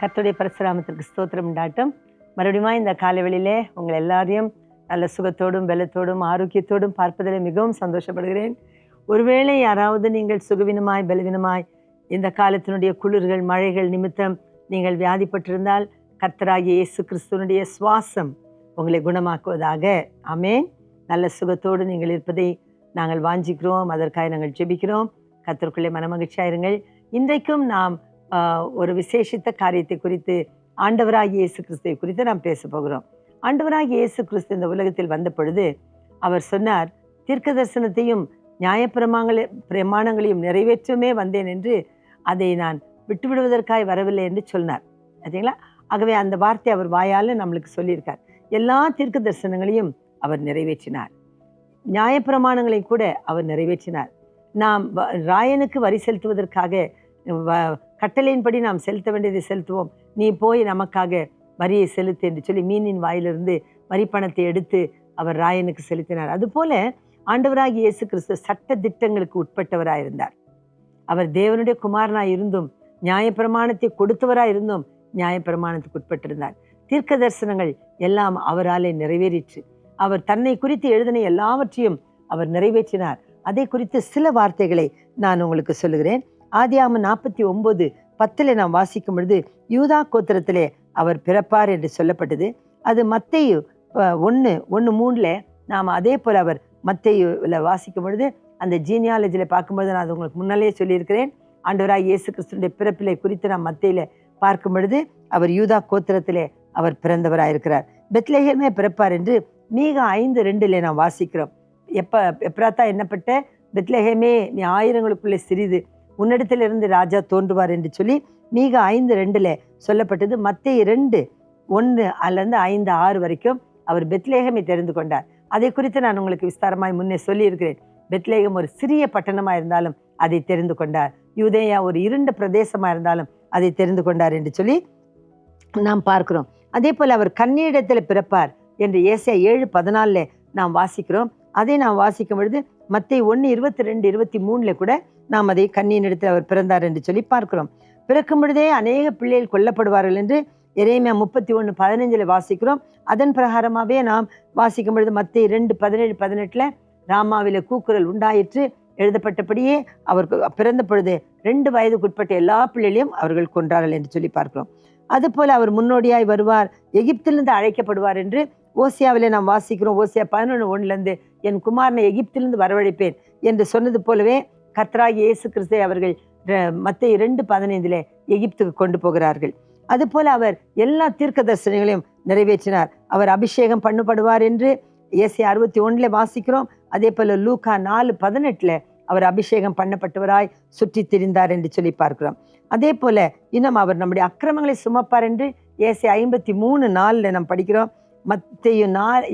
கர்த்தருடைய பரிசுராமத்திற்கு ஸ்தோத்திரம் உண்டாட்டும். மறுபடியும் இந்த காலைவெளியிலே உங்கள் எல்லாரையும் நல்ல சுகத்தோடும் பலத்தோடும் ஆரோக்கியத்தோடும் பார்ப்பதில் மிகவும் சந்தோஷப்படுகிறேன். ஒருவேளை யாராவது நீங்கள் சுகவீனமாய் பலவீனமாய் இந்த காலத்தினுடைய குளிர்கள் மழைகள் நிமித்தம் நீங்கள் வியாதிப்பட்டிருந்தால் கர்த்தராகிய இயேசு கிறிஸ்துவனுடைய சுவாசம் உங்களை குணமாக்குவதாக. ஆமென். நல்ல சுகத்தோடு நீங்கள் இருப்பதை நாங்கள் வாஞ்சிக்கிறோம். அதற்காக நாங்கள் ஜெபிக்கிறோம். கர்த்தருக்குள்ளே மனமகிழ்ச்சியாயிருங்கள். இன்றைக்கும் நாம் ஒரு விசேஷித்த காரியத்தை குறித்து, ஆண்டவராகிய இயேசு கிறிஸ்துவை குறித்து நாம் பேச போகிறோம். ஆண்டவராகிய இயேசு கிறிஸ்து இந்த உலகத்தில் வந்த பொழுது அவர் சொன்னார், தீர்க்க தரிசனத்தையும் பிரமாணங்களையும் நிறைவேற்றமே வந்தேன் என்று, அதை நான் விட்டுவிடுவதற்காய் வரவில்லை என்று சொன்னார். சரிங்களா? ஆகவே அந்த வார்த்தை அவர் வாயால் நம்மளுக்கு சொல்லியிருக்கார். எல்லா தீர்க்க தரிசனங்களையும் அவர் நிறைவேற்றினார். நியாயப்பிரமாணங்களை கூட அவர் நிறைவேற்றினார். நாம் ராயனுக்கு வரி செலுத்துவதற்காக கட்டளையின்படி நாம் செலுத்த வேண்டியதை செலுத்துவோம், நீ போய் நமக்காக வரியை செலுத்து என்று சொல்லி மீனின் வாயிலிருந்து வரி பணத்தை எடுத்து அவர் ராயனுக்கு செலுத்தினார். அதுபோல ஆண்டவராகிய இயேசு கிறிஸ்து சட்ட திட்டங்களுக்கு உட்பட்டவராயிருந்தார். அவர் தேவனுடைய குமாரனாய் இருந்தும் நியாயப்பிரமாணத்தை கொடுத்தவராய் இருந்தும் நியாயப்பிரமாணத்துக்கு உட்பட்டிருந்தார். தீர்க்க தரிசனங்கள் எல்லாம் அவராலே நிறைவேறிற்று. அவர் தன்னை குறித்து எழுதின எல்லாவற்றையும் அவர் நிறைவேற்றினார். அதை குறித்து சில வார்த்தைகளை நான் உங்களுக்கு சொல்லுகிறேன். ஆதியாகமம் 49:10 நாம் வாசிக்கும் பொழுது யூதா கோத்திரத்திலே அவர் பிறப்பார் என்று சொல்லப்பட்டது. அது மத்தேயு 1:3 நாம் அதே போல் அவர் மத்தேயுவில் வாசிக்கும் பொழுது அந்த ஜீனியாலஜியில் பார்க்கும்பொழுது நான் அது உங்களுக்கு முன்னாலே சொல்லியிருக்கிறேன். ஆண்டவராகிய இயேசு கிறிஸ்துடைய பிறப்பிலை குறித்து நாம் மத்தேயில பார்க்கும் பொழுது அவர் யூதா கோத்திரத்திலே அவர் பிறந்தவராயிருக்கிறார். பெத்லெகேமே பிறப்பார் என்று மீகா 5:2 நாம் வாசிக்கிறோம். எப்ராத்தா என்னப்பட்ட பெத்லெகேமே, நீ ஆயிரங்களுக்குள்ளே சிறிது, உன்னிடத்திலிருந்து ராஜா தோன்றுவார் என்று சொல்லி மீகா 5:2 சொல்லப்பட்டது. மத்தேயு 2:1 அல்லது 5:6 வரைக்கும் அவர் பெத்லெகேமை தெரிந்து கொண்டார். அதை குறித்து நான் உங்களுக்கு விஸ்தாரமாய் முன்னே சொல்லியிருக்கிறேன். பெத்லெகேம் ஒரு சிறிய பட்டணமாக இருந்தாலும் அதை தெரிந்து கொண்டார். யூதேயா ஒரு இருண்ட பிரதேசமாக இருந்தாலும் அதை தெரிந்து கொண்டார் என்று சொல்லி நாம் பார்க்கிறோம். அதே போல் அவர் கன்னியிடத்தில் பிறப்பார் என்று ஏசாயா 7:14 நாம் வாசிக்கிறோம். அதை நாம் வாசிக்கும் பொழுது மத்தேயு 1:22-23 கூட நாம் அதை கன்னியினிடத்தில் அவர் பிறந்தார் என்று சொல்லி பார்க்கிறோம். பிறக்கும் பொழுதே அநேக பிள்ளைகள் கொல்லப்படுவார்கள் என்று எரேமியா 31:15 வாசிக்கிறோம். அதன் பிரகாரமாகவே நாம் வாசிக்கும் பொழுது மத்தேயு 2:17-18 ராமாவிலே கூக்குரல் உண்டாயிற்று, எழுதப்பட்டபடியே அவர் பிறந்த பொழுது 2 வயதுக்குட்பட்ட எல்லா பிள்ளைகளையும் அவர்கள் கொன்றார்கள் என்று சொல்லி பார்க்கிறோம். அதுபோல் அவர் முன்னோடியாய் வருவார், எகிப்திலிருந்து அழைக்கப்படுவார் என்று ஓசியாவிலே நாம் வாசிக்கிறோம். ஓசியா 11:1 என் குமாரனை எகிப்திலிருந்து வரவழைப்பேன் என்று சொன்னது போலவே கர்த்தராகிய இயேசு கிறிஸ்துவை அவர்கள் மத்தேயு 2:15 எகிப்துக்கு கொண்டு போகிறார்கள். அதுபோல அவர் எல்லா தீர்க்க தரிசனங்களையும் நிறைவேற்றினார். அவர் அபிஷேகம் பண்ணப்படுவார் என்று ஏசாயா 61 வாசிக்கிறோம். அதே போல லூக்கா 4:18 அவர் அபிஷேகம் பண்ணப்பட்டவராய் சுற்றி திரிந்தார் என்று சொல்லி பார்க்கிறோம். அதே போல இன்னும் அவர் நம்முடைய அக்கிரமங்களை சுமப்பார் என்று ஏசாயா 53:4 நாம் படிக்கிறோம். மத்தேயு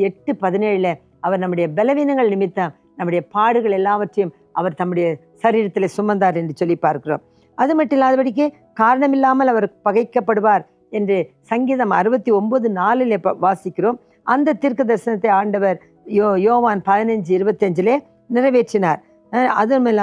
8:17 அவர் நம்முடைய பலவீனங்கள் நிமித்தம் நம்முடைய பாடுகள் எல்லாவற்றையும் அவர் தம்முடைய சரீரத்தில் சுமந்தார் என்று சொல்லி பார்க்கிறோம். அது மட்டும் இல்லாதபடிக்கு காரணமில்லாமல் அவர் பகைக்கப்படுவார் என்று சங்கீதம் 69:4 வாசிக்கிறோம். அந்த தீர்க்க தரிசனத்தை ஆண்டவர் யோவான் 15:25 நிறைவேற்றினார். அதுமல்ல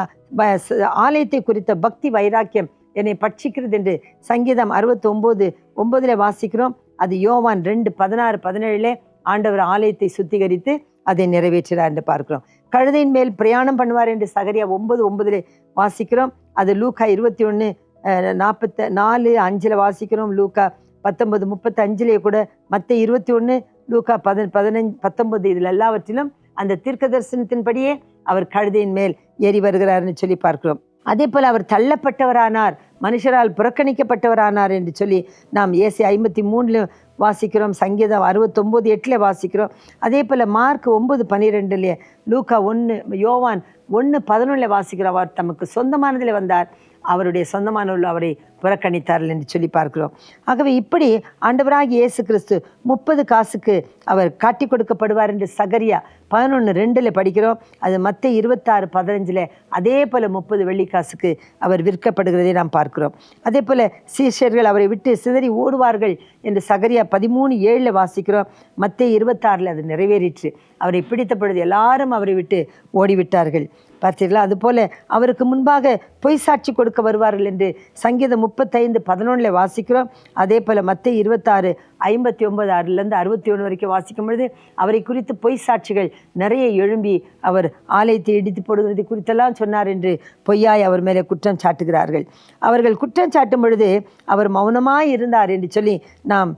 ஆலயத்தை குறித்த பக்தி வைராக்கியம் என்னை பட்சிக்கிறது என்று சங்கீதம் 69:9 வாசிக்கிறோம். அது யோவான் 2:16-17 ஆண்டவர் ஆலயத்தை சுத்திகரித்து அதை நிறைவேற்றினார் என்று பார்க்கிறோம். கழுதையின் மேல் பிரயாணம் பண்ணுவார் என்று சகரியா 9:9 வாசிக்கிறோம். அது லூக்கா 21:44-5 வாசிக்கிறோம். லூக்கா 19:35 கூட, மத்தேயு 21, லூக்கா 15-19 இதில் எல்லாவற்றிலும் அந்த தீர்க்க தரிசனத்தின்படியே அவர் கழுதையின் மேல் ஏறி வருகிறார்னு சொல்லி பார்க்கிறோம். அதே போல் அவர் தள்ளப்பட்டவரானார், மனுஷரால் புறக்கணிக்கப்பட்டவரானார் என்று சொல்லி நாம் ஏசாயா 53 வாசிக்கிறோம். சங்கீதம் 69:8 வாசிக்கிறோம். அதே போல் மார்க் 9:12, லூக்கா 1, யோவான் 1:11 வாசிக்கிறோம். அவர் தமக்கு சொந்தமானதில் வந்தார், அவருடைய சொந்தமானவர்கள் அவரை புறக்கணித்தார்கள் என்று சொல்லி பார்க்கிறோம். ஆகவே இப்படி ஆண்டவராகிய இயேசு கிறிஸ்து 30 காசுக்கு அவர் காட்டி கொடுக்கப்படுவார் என்று சகரியா 11:2 படிக்கிறோம். அது மத்தேயு 26:15 அதே போல் 30 வெள்ளிக்காசுக்கு அவர் விற்கப்படுகிறதை நாம் பார்க்கிறோம். அதே போல் சீஷர்கள் அவரை விட்டு சிதறி ஓடுவார்கள் என்று சகரியா 13:7 வாசிக்கிறோம். மத்தேயு 26 அது நிறைவேறிற்று. அவரை பிடித்த பொழுது எல்லாரும் அவரை விட்டு ஓடிவிட்டார்கள். பார்த்தீர்களா? அதுபோல அவருக்கு முன்பாக பொய் சாட்சி கொடுக்க வருவார்கள் என்று சங்கீதம் 35:11 வாசிக்கிறோம். அதே போல் மத்தேயு 26:59 61 வரைக்கும் வாசிக்கும் பொழுது அவரை குறித்து பொய் சாட்சிகள் நிறைய எழும்பி அவர் ஆலயத்தை இடித்து போடுவதை குறித்தெல்லாம் சொன்னார் என்று பொய்யாய் அவர் மேலே குற்றம் சாட்டுகிறார்கள். அவர்கள் குற்றம் சாட்டும் பொழுது அவர் மௌனமாய் இருந்தார் என்று சொல்லி நாம்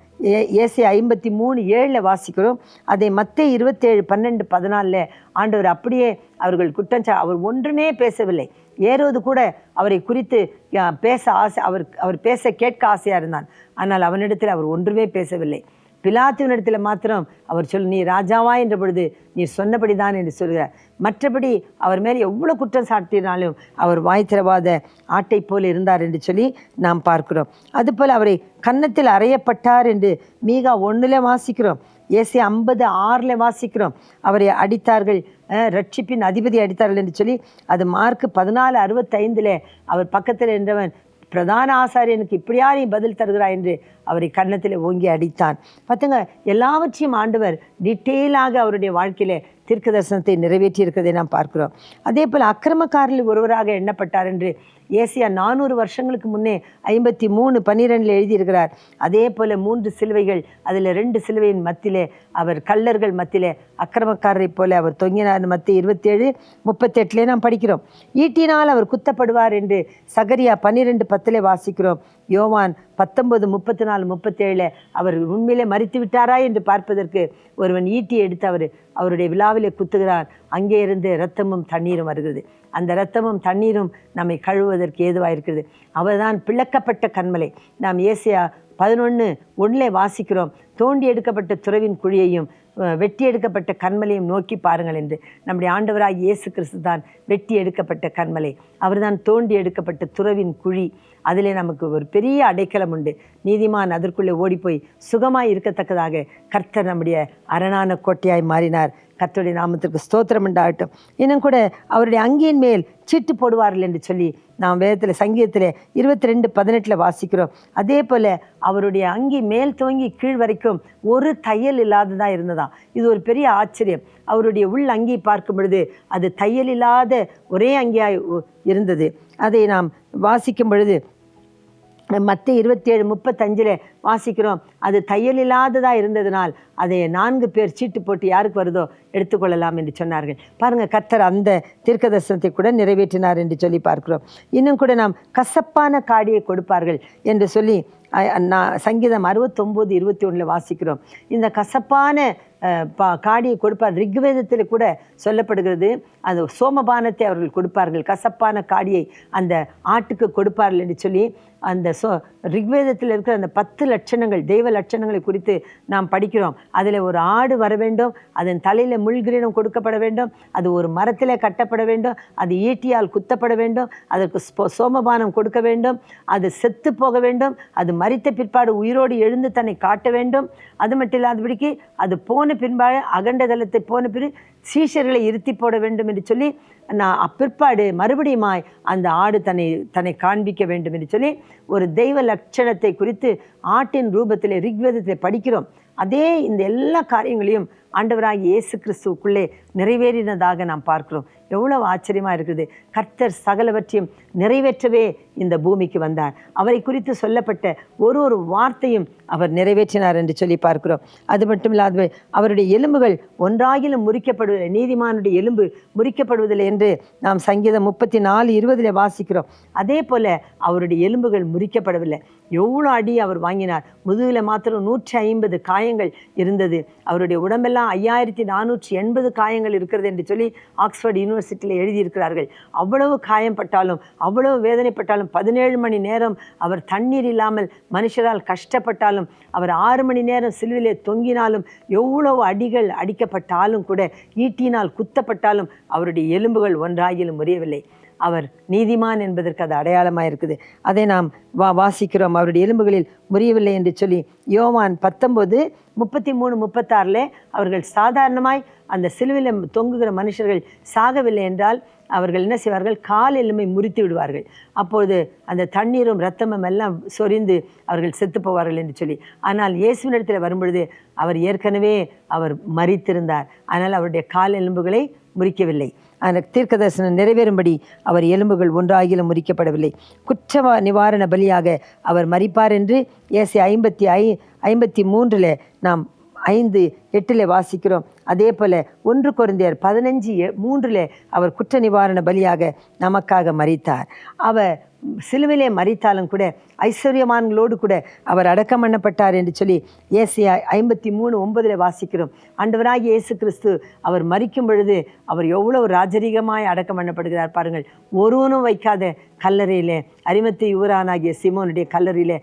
ஏசாயா 53:7 வாசிக்கிறோம். அதை மத்தேயு 27:12-14 ஆண்டவர் அப்படியே அவர்கள் அவர் ஒன்றுமே பேசவில்லை. ஏரோது கூட அவரை குறித்து பேச ஆசை, அவர் பேச கேட்க ஆசையாக இருந்தான். ஆனால் அவனிடத்தில் அவர் ஒன்றுமே பேசவில்லை. பிலாத்துவினிடத்தில் மாத்திரம் அவர் நீ ராஜாவா என்ற பொழுது நீ சொன்னபடிதான் என்று சொல்கிறார். மற்றபடி அவர் மேலே எவ்வளோ குற்றம் சாட்டினாலும் அவர் வாய் திறவாத ஆட்டை போல் இருந்தார் என்று சொல்லி நாம் பார்க்கிறோம். அதுபோல் அவரை கன்னத்தில் அறையப்பட்டார் என்று மீகா 1 வாசிக்கிறோம். ஏசாயா 50:6 வாசிக்கிறோம். அவரை அடித்தார்கள், ரட்சிப்பின் அதிபதி அடித்தார்கள் என்று சொல்லி. அது மார்க் 14:65 அவர் பக்கத்தில் இருந்தவன் பிரதான ஆசாரியனுக்கு இப்படியா நீ பதில் தருகிறாய் என்று அவரை கன்னத்தில் ஓங்கி அடித்தான். பார்த்துங்க, எல்லாவற்றையும் ஆண்டவர் டீட்டெயிலாக அவருடைய வாழ்க்கையில தீர்க்க தரிசனத்தை நிறைவேற்றி இருக்கிறதை நாம் பார்க்கிறோம். அதே போல் அக்கிரமக்காரரில் ஒருவராக எண்ணப்பட்டார் என்று ஏசாயா 400 வருஷங்களுக்கு முன்னே 53:12 எழுதியிருக்கிறார். அதே போல் 3 சிலுவைகள், அதில் 2 சிலுவையின் மத்தியிலே அவர் கள்ளர்கள் மத்தியிலே அக்கிரமக்காரரை போல அவர் தொங்கினார். மத்திய 27:38 நாம் படிக்கிறோம். ஈட்டினால் அவர் குத்தப்படுவார் என்று சகரியா 12:10 வாசிக்கிறோம். யோவான் 19:34-37 அவர் உண்மையிலே மரித்து விட்டாரா என்று பார்ப்பதற்கு ஒருவன் ஈட்டி எடுத்து அவருடைய விழாவிலே குத்துகிறார். அங்கே இருந்து இரத்தமும் தண்ணீரும் வருகிறது. அந்த இரத்தமும் தண்ணீரும் நம்மை கழுவுவதற்கு ஏதுவாக இருக்கிறது. அவர்தான் பிளக்கப்பட்ட கன்மலை. நாம் ஏசாயா 11:1 வாசிக்கிறோம். தோண்டி எடுக்கப்பட்ட துறவின் குழியையும் வெட்டி எடுக்கப்பட்ட கன்மலையும் நோக்கி பாருங்கள் என்று. நம்முடைய ஆண்டவராக இயேசு கிறிஸ்து தான் வெட்டி எடுக்கப்பட்ட கன்மலை. அவர் தான் தோண்டி எடுக்கப்பட்ட துறவின் குழி. அதிலே நமக்கு ஒரு பெரிய அடைக்கலம் உண்டு. நீதிமான் அதற்குள்ளே ஓடிப்போய் சுகமாய் இருக்கத்தக்கதாக கர்த்தர் நம்முடைய அரணான கோட்டையாய் மாறினார். கர்த்தருடைய நாமத்திற்கு ஸ்தோத்திரம் உண்டாகட்டும். இன்னும் கூட அவருடைய அங்கியின் மேல் சீட்டு போடுவார்கள் என்று சொல்லி நாம் வேதத்தில் சங்கீதத்தில் 22:18 வாசிக்கிறோம். அதே போல் அவருடைய அங்கி மேல் துவங்கி கீழ் வரைக்கும் ஒரு தையல் இல்லாததாக இருந்ததாம். இது ஒரு பெரிய ஆச்சரியம். அவருடைய உள் அங்கி பார்க்கும் பொழுது அது தையல் இல்லாத ஒரே அங்கியாய் இருந்தது. அதை நாம் வாசிக்கும் பொழுது மத்தேயு 27:35 வாசிக்கிறோம். அது தையல் இல்லாததாக இருந்ததினால் அதை 4 பேர் சீட்டு போட்டு யாருக்கு வருதோ எடுத்துக்கொள்ளலாம் என்று சொன்னார்கள். பாருங்கள், கர்த்தர் அந்த தீர்க்க தரிசனத்தை கூட நிறைவேற்றினார் என்று சொல்லி பார்க்கிறோம். இன்னும் கூட நாம் கசப்பான காடியை கொடுப்பார்கள் என்று சொல்லி சங்கீதம் 69:21 வாசிக்கிறோம். இந்த கசப்பான காடியை கொடுப்பார். ரிக்வேதத்தில் கூட சொல்லப்படுகிறது, அந்த சோமபானத்தை அவர்கள் கொடுப்பார்கள், கசப்பான காடியை அந்த ஆட்டுக்கு கொடுப்பார்கள் என்று சொல்லி. அந்த ரிக்வேதத்தில் இருக்கிற அந்த 10 லட்சணங்கள், தெய்வ லட்சணங்களை குறித்து நாம் படிக்கிறோம். அதில் ஒரு ஆடு வர வேண்டும், அதன் தலையில் முள்கிரீடம் கொடுக்கப்பட வேண்டும், அது ஒரு மரத்திலே கட்டப்பட வேண்டும், அது ஈட்டியால் குத்தப்பட வேண்டும், அதற்கு சோமபானம் கொடுக்க வேண்டும், அது செத்து போக வேண்டும், அது மரித்த பிற்பாடு உயிரோடு எழுந்து தன்னை காட்ட வேண்டும். அது மட்டும் இல்லாதபடிக்கு அது போன பின்பாடு அகண்ட தலத்தை போன பிறகு சீஷர்களை இருத்தி போட வேண்டும் என்று சொல்லி பிற்பாடு மறுபடியுமாய் அந்த ஆடு தன்னை காண்பிக்க வேண்டும் என்று சொல்லி ஒரு தெய்வ லட்சணத்தை குறித்து ஆட்டின் ரூபத்திலே ரிக்வேதத்திலே படிக்கிறோம். அதே இந்த எல்லா காரியங்களையும் ஆண்டவராகிய இயேசு கிறிஸ்துவுக்குள்ளே நிறைவேறினதாக நாம் பார்க்கிறோம். எவ்வளவு ஆச்சரியமாக இருக்குது. கர்த்தர் சகலவற்றையும் நிறைவேற்றவே இந்த பூமிக்கு வந்தார். அவரை குறித்து சொல்லப்பட்ட ஒரு வார்த்தையும் அவர் நிறைவேற்றினார் என்று சொல்லி பார்க்கிறோம். அது மட்டும் இல்லாத அவருடைய எலும்புகள் ஒன்றாகிலும் முறிக்கப்படுவதில்லை, நீதிமானுடைய எலும்பு முறிக்கப்படுவதில்லை என்று நாம் சங்கீதம் 34:20 வாசிக்கிறோம். அதே போல அவருடைய எலும்புகள் முறிக்கப்படவில்லை. எவ்வளோ அடி அவர் வாங்கினார். முதுகில் மாத்திரம் 150 காயங்கள் இருந்தது. அவருடைய உடம்பெல்லாம் 5480 காயங்கள் இருக்கிறது என்று சொல்லி ஆக்ஸ்போர்ட் யூனிவர்சிட்டியில் எழுதியிருக்கிறார்கள். அவ்வளவு காயப்பட்டாலும், அவ்வளவு வேதனைப்பட்டாலும், 17 மணி நேரம் அவர் தண்ணீர் இல்லாமல் மனுஷரால் கஷ்டப்பட்டாலும், அவர் 6 மணி நேரம் சிலுவிலே தொங்கினாலும், எவ்வளவு அடிகள் அடிக்கப்பட்டாலும் கூட, ஈட்டினால் குத்தப்பட்டாலும் அவருடைய எலும்புகள் ஒன்றாகிலும் முறியவில்லை. அவர் நீதிமான் என்பதற்கு அது அடையாளமாக இருக்குது. அதை நாம் வாசிக்கிறோம். அவருடைய எலும்புகளில் முறியவில்லை என்று சொல்லி யோவான் 19:33-36 அவர்கள் சாதாரணமாய் அந்த சிலுவையில் தொங்குகிற மனுஷர்கள் சாகவில்லை என்றால் அவர்கள் என்ன செய்வார்கள்? கால் எலும்பை முறித்து விடுவார்கள். அப்பொழுது அந்த தண்ணீரும் இரத்தமும் எல்லாம் சொரிந்து அவர்கள் செத்து போவார்கள் என்று சொல்லி. ஆனால் இயேசுவினிடத்தில் வரும்பொழுது அவர் ஏற்கனவே அவர் மரித்திருந்தார். ஆனால் அவருடைய கால் எலும்புகளை முறிக்கவில்லை. அந்த தீர்க்க தரிசனம் நிறைவேறும்படி அவர் எலும்புகள் ஒன்றாகிலும் முறிக்கப்படவில்லை. குற்ற நிவாரண பலியாக அவர் மரிப்பார் என்று ஏசாயா 53 நாம் 5:8 வாசிக்கிறோம். அதே போல 1 கொரிந்தியர் 15:3 அவர் குற்ற நிவாரண பலியாக நமக்காக மரித்தார். அவர் சிலுவிலே மரித்தாலும் கூட ஐஸ்வர்யமான்களோடு கூட அவர் அடக்கம் பண்ணப்பட்டார் என்று சொல்லி ஏசாயா 53:9 வாசிக்கிறோம். ஆண்டவராகிய இயேசு கிறிஸ்து அவர் மரிக்கும் பொழுது அவர் எவ்வளவு ராஜரீகமாய் அடக்கம் பண்ணப்படுகிறார் பாருங்கள். ஒருவனும் வைக்காத கல்லறையிலே, அரிமத்தை யூரானாகிய சீமோனுடைய கல்லறையிலே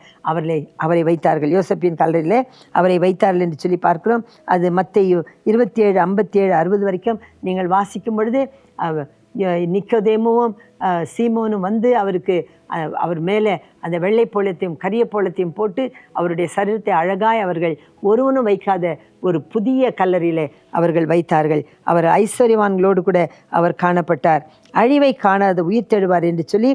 அவரை வைத்தார்கள். யோசப்பின் கல்லறையிலே அவரை வைத்தார்கள் என்று சொல்லி பார்க்கிறோம். அது மத்தேயு 27, 57, 60 வரைக்கும் நீங்கள் வாசிக்கும் பொழுது நிக்கோதேமுவும் சீமோனும் வந்து அவர் மேலே அந்த வெள்ளை போலத்தையும் கரிய போலத்தையும் போட்டு அவருடைய சரீரத்தை அழகாய் அவர்கள் ஒருவனும் வைக்காத ஒரு புதிய கல்லறையிலே அவர்கள் வைத்தார்கள். அவர் ஐஸ்வர்யவான்களோடு கூட அவர் காணப்பட்டார். அழிவை காணாத உயிர் தெழுவார் என்று சொல்லி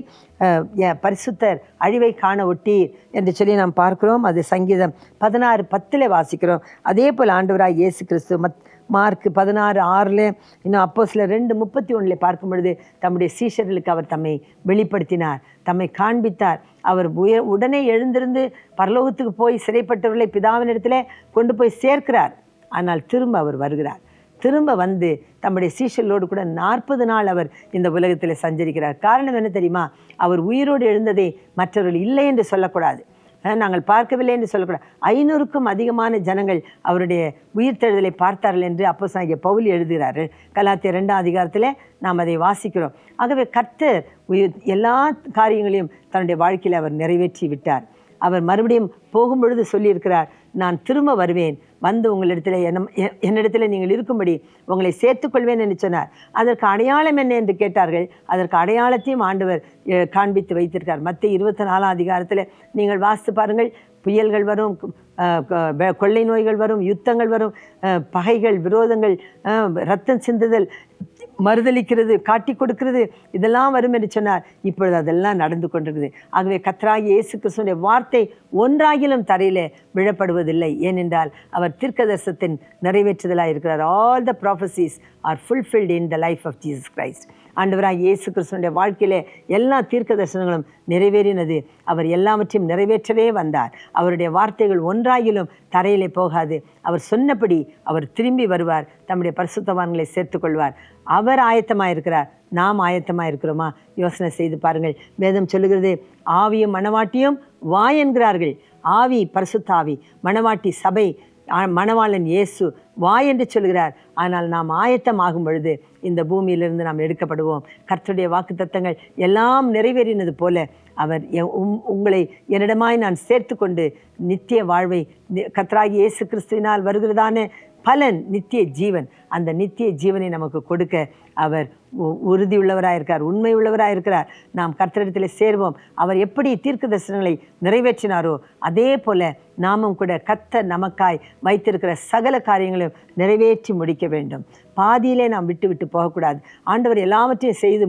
பரிசுத்தர் அழிவை காண ஒட்டீர் என்று சொல்லி நாம் பார்க்கிறோம். அது சங்கீதம் 16:10 வாசிக்கிறோம். அதே போல் ஆண்டவராய் இயேசு கிறிஸ்து மார்க் 16:6 இன்னும் அப்போஸ்தலர் 2:31 பார்க்கும் பொழுது தம்முடைய சீஷர்களுக்கு அவர் தம்மை வெளிப்படுத்தினார், தம்மை காண்பித்தார். அவர் உடனே எழுந்திருந்து பரலோகத்துக்கு போய் சிறைப்பட்டவர்களை பிதாவினிடத்திலே கொண்டு போய் சேர்க்கிறார். ஆனால் திரும்ப அவர் வருகிறார். திரும்ப வந்து தம்முடைய சீஷர்களோடு கூட 40 நாள் அவர் இந்த உலகத்தில் சஞ்சரிக்கிறார். காரணம் என்ன தெரியுமா? அவர் உயிரோடு எழுந்ததை மற்றவர்கள் இல்லை என்று சொல்லக்கூடாது, நாங்கள் பார்க்கவில்லை என்று சொல்லக்கூடாது. 500க்கும் அதிகமான ஜனங்கள் அவருடைய உயிர்த்தெழுதலை பார்த்தார்கள் என்று அப்போஸ்தலனாகிய பவுல் எழுதுகிறார்கள். கலாத்தியர் 2ஆம் அதிகாரத்தில் நாம் அதை வாசிக்கிறோம். ஆகவே கர்த்தர் எல்லா காரியங்களையும் தன்னுடைய வாழ்க்கையில் அவர் நிறைவேற்றி விட்டார். அவர் மறுபடியும் போகும்பொழுது சொல்லியிருக்கிறார், நான் திரும்ப வருவேன், வந்து உங்களிடத்தில் என்னிடத்தில் நீங்கள் இருக்கும்படி உங்களை சேர்த்துக்கொள்வேன் என்று சொன்னார். அதற்கு அடையாளம் என்ன என்று கேட்டார்கள். அதற்கு அடையாளத்தையும் ஆண்டவர் காண்பித்து வைத்திருக்கார். மத்தேயு 24ஆம் அதிகாரத்தில் நீங்கள் வாசித்து பாருங்கள். புயல்கள் வரும், கொள்ளை நோய்கள் வரும், யுத்தங்கள் வரும், பகைகள், விரோதங்கள், இரத்தம் சிந்துதல், மறுதளிக்கிறது, காட்டி கொடுக்கிறது, இதெல்லாம் வரும் என்று சொன்னார். இப்பொழுது அதெல்லாம் நடந்து கொண்டிருக்குது. ஆகவே கர்த்தராகிய இயேசு கிறிஸ்துவினுடைய வார்த்தை ஒன்றாகிலும் தரையிலே விழப்படுவதில்லை. ஏனென்றால் அவர் தீர்க்கதரிசனத்தின் நிறைவேற்றுதலாக இருக்கிறார். All the prophecies are fulfilled in the life of Jesus Christ. ஆண்டவராகிய இயேசு கிறிஸ்துவினுடைய வாழ்க்கையிலே எல்லா தீர்க்க தரிசனங்களும் நிறைவேறினது. அவர் எல்லாவற்றையும் நிறைவேற்றவே வந்தார். அவருடைய வார்த்தைகள் ஒன்றாகிலும் தரையிலே போகாது. அவர் சொன்னபடி அவர் திரும்பி வருவார், தம்முடைய பரிசுத்தவான்களை சேர்த்துக்கொள்வார். அவர் ஆயத்தமாக இருக்கிறார். நாம் ஆயத்தமாக இருக்கிறோமா? யோசனை செய்து பாருங்கள். வேதம் சொல்லுகிறது, ஆவியும் மணவாட்டியும் வா என்கிறார்கள். ஆவி பரிசுத்த ஆவி, மணவாட்டி சபை, மணவாளன் இயேசு வா என்று சொல்கிறார். ஆனால் நாம் ஆயத்தமாகும் பொழுது இந்த பூமியிலிருந்து நாம் எடுக்கப்படுவோம். கர்த்தருடைய வாக்குத்தத்தங்கள் எல்லாம் நிறைவேறினது போல அவர் உங்களை என்னிடமாய் நான் சேர்த்து கொண்டு நித்திய வாழ்வை கர்த்தராகிய இயேசு கிறிஸ்துவினால் வருகிறதான பலன் நித்திய ஜீவன், அந்த நித்திய ஜீவனை நமக்கு கொடுக்க அவர் உறுதி உள்ளவராக இருக்கிறார், உண்மை உள்ளவராக இருக்கிறார். நாம் கர்த்தரிடத்தில் சேர்வோம். அவர் எப்படி தீர்க்க தரிசனங்களை நிறைவேற்றினாரோ அதே போல நாமும் கூட கர்த்தர் நமக்காய் வைத்திருக்கிற சகல காரியங்களையும் நிறைவேற்றி முடிக்க வேண்டும். பாதியிலே நாம் விட்டு போகக்கூடாது. ஆண்டவர் எல்லாவற்றையும் செய்து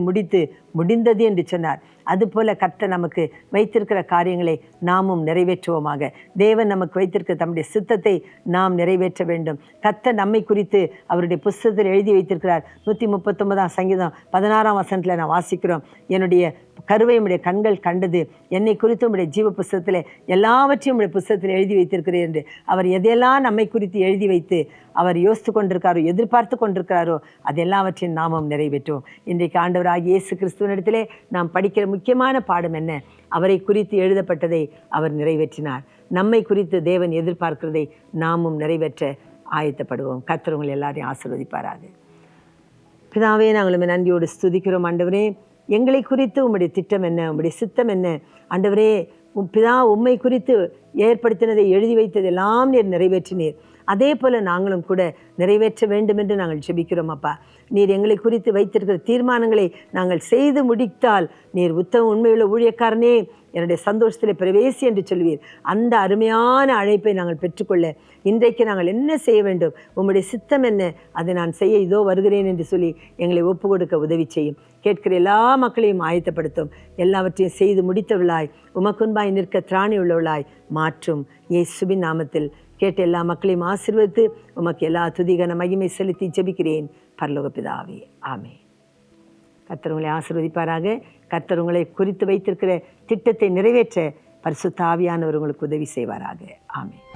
முடிந்தது என்று சொன்னார். அதுபோல கர்த்தர் நமக்கு வைத்திருக்கிற காரியங்களை நாமும் நிறைவேற்றுவோமாக. தேவன் நமக்கு வைத்திருக்கிற தம்முடைய சித்தத்தை நாம் நிறைவேற்ற வேண்டும். கர்த்தர் நம்மை குறித்து அவருடைய புஸ்தகத்தில் எழுதி வைத்திருக்கிறார். 139ஆம் சங்கீதம் 16ஆம் வசனத்தில் நான் வாசிக்கிறோம், என்னுடைய கருவை உடைய கண்கள் கண்டது, என்னை குறித்து உடைய ஜீவ புஸ்தகத்தில் எல்லாவற்றையும் உடைய புஸ்தகத்தில் எழுதி வைத்திருக்கிறேன் என்று. அவர் எதையெல்லாம் நம்மை குறித்து எழுதி வைத்து அவர் யோசித்து கொண்டிருக்காரோ, எதிர்பார்த்து கொண்டிருக்கிறாரோ அது எல்லாவற்றையும் நாமும் நிறைவேற்றுவோம். இன்றைக்கு ஆண்டவராகிய இயேசு கிறிஸ்துவனிடத்திலே நாம் படிக்கிற முக்கியமான பாடம் என்ன? அவரை குறித்து எழுதப்பட்டதை அவர் நிறைவேற்றினார். நம்மை குறித்து தேவன் எதிர்பார்க்கிறதை நாமும் நிறைவேற்ற ஆயத்தப்படுவோம். கர்த்தர் உங்களை எல்லாரையும் ஆசீர்வதிப்பாராக. பிதாவே, நாங்கள் நன்றியோடு ஸ்துதிக்கிறோம். ஆண்டவரே, எங்களை குறித்து உம்முடைய திட்டம் என்ன, உம்முடைய சித்தம் என்ன? ஆண்டவரே, பிதா உம்மை குறித்து ஏற்படுத்தினதை எழுதி வைத்ததெல்லாம் நீர் நிறைவேற்றினீர். அதே போல் நாங்களும் கூட நிறைவேற்ற வேண்டும் என்று நாங்கள் ஜெபிக்கிறோம். அப்பா, நீர் எங்களை குறித்து வைத்திருக்கிற தீர்மானங்களை நாங்கள் செய்து முடித்தால் நீர் உத்தம உண்மையுள்ள ஊழியக்காரனே, என்னுடைய சந்தோஷத்தில் பிரவேசி என்று சொல்வீர். அந்த அருமையான அழைப்பை நாங்கள் பெற்றுக்கொள்ள இன்றைக்கு நாங்கள் என்ன செய்ய வேண்டும், உம்முடைய சித்தம் என்ன, அதை நான் செய்ய இதோ வருகிறேன் என்று சொல்லி எங்களை ஒப்பு கொடுக்க உதவி செய்யும். கேட்கிற எல்லா மக்களையும் ஆயத்தப்படுத்தும். எல்லாவற்றையும் செய்து முடித்தவர்களாய் உமக்குன்பாய் நிற்க திராணி உள்ளவர்களாய் மாற்றும். இயேசுவின் நாமத்தில் கேட்ட எல்லா மக்களையும் ஆசீர்வதித்து உமக்கு எல்லா துதிகன மகிமை செலுத்தி ஜெபிக்கிறேன் பரலோக பிதாவே. ஆமென். கர்த்தர் உங்களை ஆசீர்வதிப்பாராக. கர்த்தர் உங்களை குறித்து வைத்திருக்கிற திட்டத்தை நிறைவேற்ற பரிசுத்த ஆவியானவர் உங்களுக்கு உதவி செய்வாராக. ஆமென்.